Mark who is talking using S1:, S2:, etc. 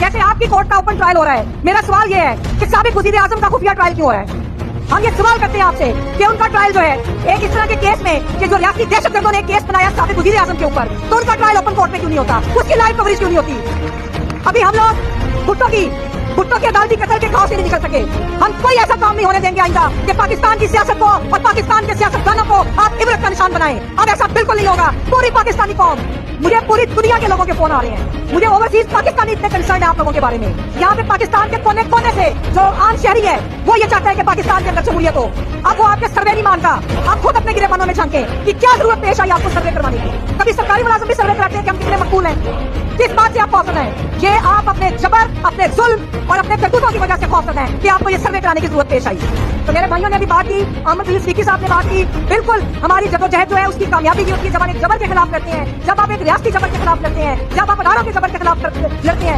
S1: जैसे आपकी कोर्ट का ओपन ट्रायल हो रहा है, मेरा सवाल ये है कि साबिक वज़ीर-ए-आज़म का खुफिया ट्रायल क्यों हो रहा है? हम ये सवाल करते हैं आपसे कि उनका ट्रायल जो है एक इस तरह के केस में कि जो रियासती दहशतगर्दों ने एक केस बनाया साबिक वज़ीर-ए-आज़म के ऊपर, तो उनका ट्रायल ओपन कोर्ट में क्यों नहीं होता? उसकी लाइव कवरेज क्यों नहीं होती? अभी हम लोग भुट्टो की अदालती कत्ल के घाव से नहीं निकल सके। हम कोई ऐसा काम नहीं होने देंगे आइंदा कि पाकिस्तान की सियासत को और पाकिस्तान के सियासतदानों को आप इबरत का निशान बनाएं। अब ऐसा बिल्कुल नहीं होगा। पूरी पाकिस्तानी कौम, मुझे पूरी दुनिया के लोगों के फोन आ रहे हैं, मुझे ओवरसीज पाकिस्तानी इतने कंसर्न है आप लोगों के बारे में। यहाँ पे पाकिस्तान के कोने कोने से जो आम शहरी है वो ये चाहता है कि पाकिस्तान के अंदर शमूलियत हो। अब वो आपके सर्वे नहीं मानता। आप खुद अपने गिरेबानों में झांकें कि क्या जरूरत पेश आई आपको सर्वे करवाने की। कभी सरकारी मुलाजिम भी सर्वे कराते हैं कि हम कितने मकबूल हैं। किस बात से आप खौफजदा हैं? ये आप अपने जबर, अपने जुल्म और अपने करतूतों की वजह से खौफजदा हैं कि आपको ये सर्वे कराने की जरूरत पेश आई। तो मेरे भाइयों ने अभी बात की, अहमद सिद्दीकी साहब ने बात की, बिल्कुल हमारी जदोजहद जो है उसकी कामयाबी की होती है जब हम एक जबर के खिलाफ लड़ते हैं, जब आप एक रियासती जबर के खिलाफ लड़ते हैं, जब आप अदारों के जबर के खिलाफ लड़ते हैं।